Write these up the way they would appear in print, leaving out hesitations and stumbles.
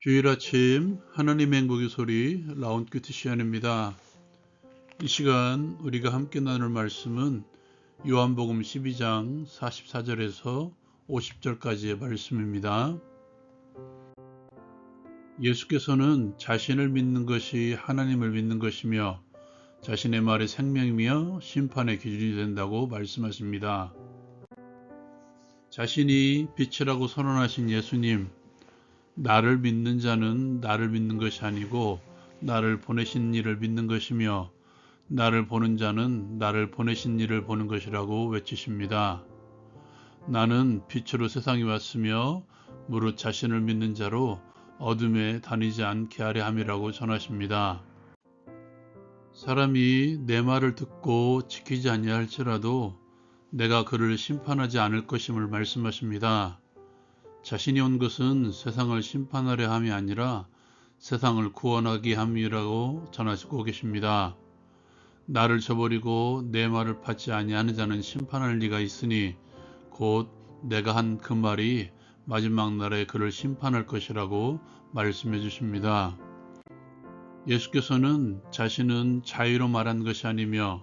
주일 아침 하나님의 행복의 소리 라운드 시간입니다. 이 시간 우리가 함께 나눌 말씀은 요한복음 12장 44절에서 50절까지의 말씀입니다. 예수께서는 자신을 믿는 것이 하나님을 믿는 것이며 자신의 말이 생명이며 심판의 기준이 된다고 말씀하십니다. 자신이 빛이라고 선언하신 예수님, 나를 믿는 자는 나를 믿는 것이 아니고 나를 보내신 이를 믿는 것이며 나를 보는 자는 나를 보내신 이를 보는 것이라고 외치십니다. 나는 빛으로 세상에 왔으며 무릇 자신을 믿는 자로 어둠에 다니지 않게 하려 함이라고 전하십니다. 사람이 내 말을 듣고 지키지 아니할지라도 내가 그를 심판하지 않을 것임을 말씀하십니다. 자신이 온 것은 세상을 심판하려 함이 아니라 세상을 구원하게 함이라고 전하시고 계십니다. 나를 저버리고 내 말을 받지 아니하는 자는 심판할 리가 있으니 곧 내가 한 그 말이 마지막 날에 그를 심판할 것이라고 말씀해 주십니다. 예수께서는 자신은 자유로 말한 것이 아니며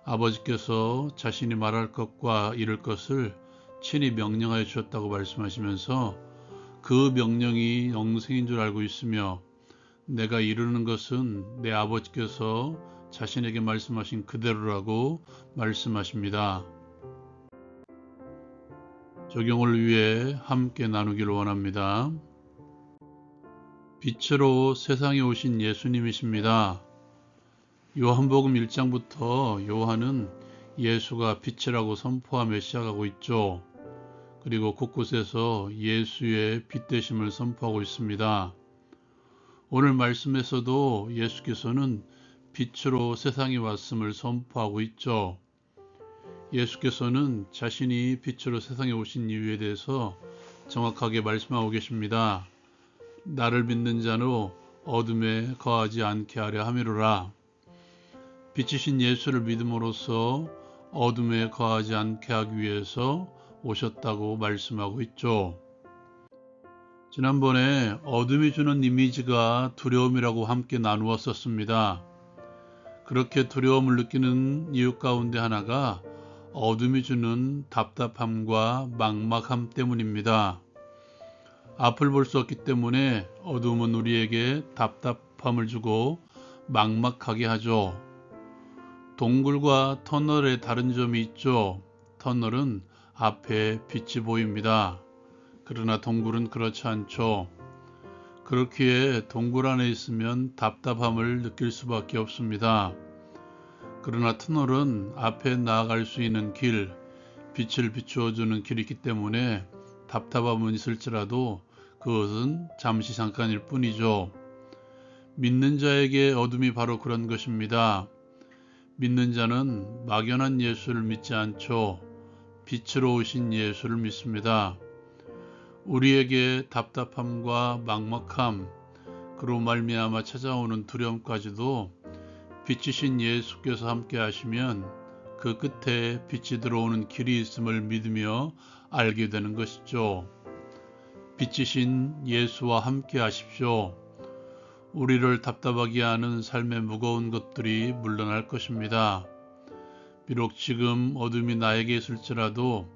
아버지께서 자신이 말할 것과 이룰 것을 친히 명령하여 주셨다고 말씀하시면서 그 명령이 영생인 줄 알고 있으며 내가 이루는 것은 내 아버지께서 자신에게 말씀하신 그대로라고 말씀하십니다. 적용을 위해 함께 나누기를 원합니다. 빛으로 세상에 오신 예수님이십니다. 요한복음 1장부터 요한은 예수가 빛이라고 선포하며 시작하고 있죠. 그리고 곳곳에서 예수의 빛 되심을 선포하고 있습니다. 오늘 말씀에서도 예수께서는 빛으로 세상에 왔음을 선포하고 있죠. 예수께서는 자신이 빛으로 세상에 오신 이유에 대해서 정확하게 말씀하고 계십니다. 나를 믿는 자로 어둠에 거하지 않게 하려 함이로라. 빛이신 예수를 믿음으로써 어둠에 거하지 않게 하기 위해서 오셨다고 말씀하고 있죠. 지난번에 어둠이 주는 이미지가 두려움이라고 함께 나누었었습니다. 그렇게 두려움을 느끼는 이유 가운데 하나가 어둠이 주는 답답함과 막막함 때문입니다. 앞을 볼 수 없기 때문에 어둠은 우리에게 답답함을 주고 막막하게 하죠. 동굴과 터널의 다른 점이 있죠. 터널은 앞에 빛이 보입니다. 그러나 동굴은 그렇지 않죠. 그렇기에 동굴 안에 있으면 답답함을 느낄 수밖에 없습니다. 그러나 터널은 앞에 나아갈 수 있는 길, 빛을 비추어주는 길이 있기 때문에 답답함은 있을지라도 그것은 잠시 잠깐일 뿐이죠. 믿는 자에게 어둠이 바로 그런 것입니다. 믿는 자는 막연한 예수를 믿지 않죠. 빛으로 오신 예수를 믿습니다. 우리에게 답답함과 막막함, 그로 말미암아 찾아오는 두려움까지도 빛이신 예수께서 함께 하시면 그 끝에 빛이 들어오는 길이 있음을 믿으며 알게 되는 것이죠. 빛이신 예수와 함께 하십시오. 우리를 답답하게 하는 삶의 무거운 것들이 물러날 것입니다. 비록 지금 어둠이 나에게 있을지라도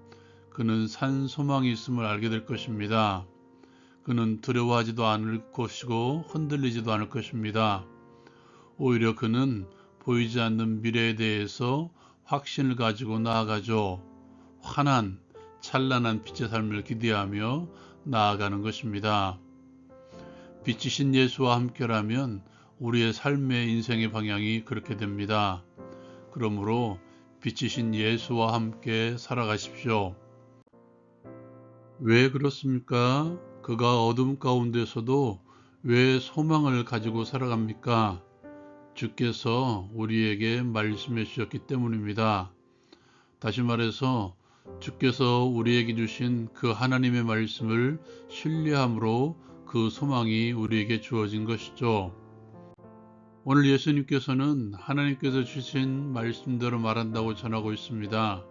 그는 산 소망이 있음을 알게 될 것입니다. 그는 두려워하지도 않을 것이고 흔들리지도 않을 것입니다. 오히려 그는 보이지 않는 미래에 대해서 확신을 가지고 나아가죠. 환한 찬란한 빛의 삶을 기대하며 나아가는 것입니다. 빛이신 예수와 함께라면 우리의 삶의 인생의 방향이 그렇게 됩니다. 그러므로 빛이신 예수와 함께 살아가십시오. 왜 그렇습니까? 그가 어둠 가운데서도 왜 소망을 가지고 살아갑니까? 주께서 우리에게 말씀해 주셨기 때문입니다. 다시 말해서 주께서 우리에게 주신 그 하나님의 말씀을 신뢰함으로 그 소망이 우리에게 주어진 것이죠. 오늘 예수님께서는 하나님께서 주신 말씀대로 말한다고 전하고 있습니다.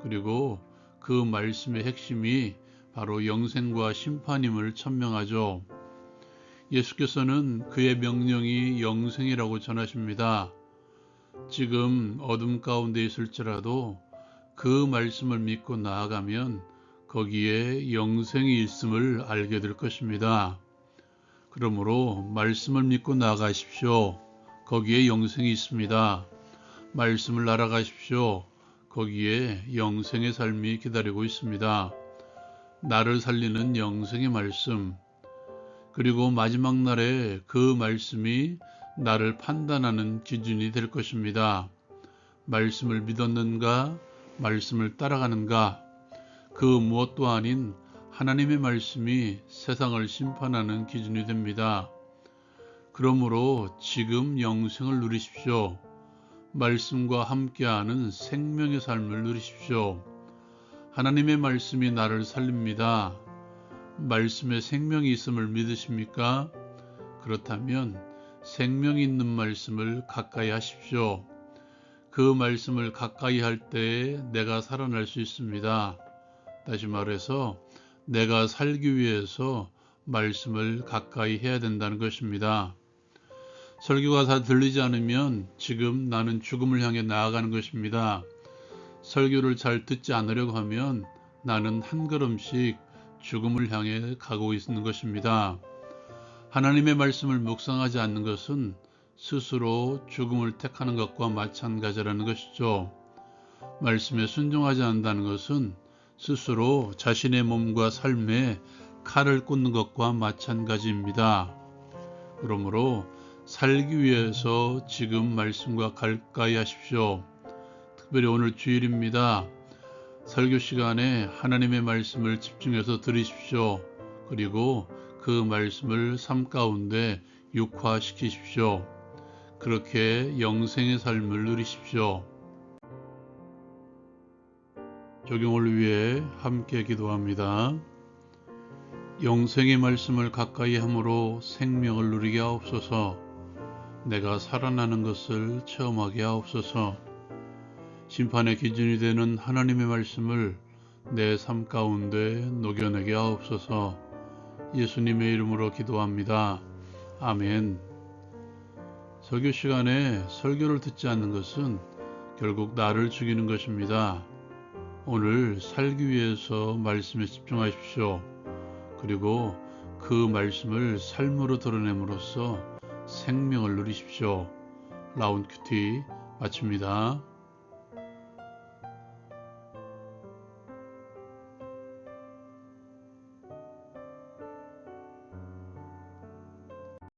그리고 그 말씀의 핵심이 바로 영생과 심판임을 천명하죠. 예수께서는 그의 명령이 영생이라고 전하십니다. 지금 어둠 가운데 있을지라도 그 말씀을 믿고 나아가면 거기에 영생이 있음을 알게 될 것입니다. 그러므로 말씀을 믿고 나아가십시오. 거기에 영생이 있습니다. 말씀을 알아가십시오. 거기에 영생의 삶이 기다리고 있습니다. 나를 살리는 영생의 말씀, 그리고 마지막 날에 그 말씀이 나를 판단하는 기준이 될 것입니다. 말씀을 믿었는가, 말씀을 따라가는가, 그 무엇도 아닌 하나님의 말씀이 세상을 심판하는 기준이 됩니다. 그러므로 지금 영생을 누리십시오. 말씀과 함께하는 생명의 삶을 누리십시오. 하나님의 말씀이 나를 살립니다. 말씀에 생명이 있음을 믿으십니까? 그렇다면 생명이 있는 말씀을 가까이 하십시오. 그 말씀을 가까이 할 때에 내가 살아날 수 있습니다. 다시 말해서 내가 살기 위해서 말씀을 가까이 해야 된다는 것입니다. 설교가 다 들리지 않으면 지금 나는 죽음을 향해 나아가는 것입니다. 설교를 잘 듣지 않으려고 하면 나는 한 걸음씩 죽음을 향해 가고 있는 것입니다. 하나님의 말씀을 묵상하지 않는 것은 스스로 죽음을 택하는 것과 마찬가지라는 것이죠. 말씀에 순종하지 않는다는 것은 스스로 자신의 몸과 삶에 칼을 꽂는 것과 마찬가지입니다. 그러므로 살기 위해서 지금 말씀과 가까이 하십시오. 특별히 오늘 주일입니다. 설교 시간에 하나님의 말씀을 집중해서 들으십시오. 그리고 그 말씀을 삶 가운데 육화시키십시오. 그렇게 영생의 삶을 누리십시오. 적용을 위해 함께 기도합니다. 영생의 말씀을 가까이 함으로 생명을 누리게 하옵소서. 내가 살아나는 것을 체험하게 하옵소서. 심판의 기준이 되는 하나님의 말씀을 내 삶 가운데 녹여내게 하옵소서. 예수님의 이름으로 기도합니다. 아멘. 설교 시간에 설교를 듣지 않는 것은 결국 나를 죽이는 것입니다. 오늘 살기 위해서 말씀에 집중하십시오. 그리고 그 말씀을 삶으로 드러냄으로써 생명을 누리십시오. 라운큐티 마칩니다.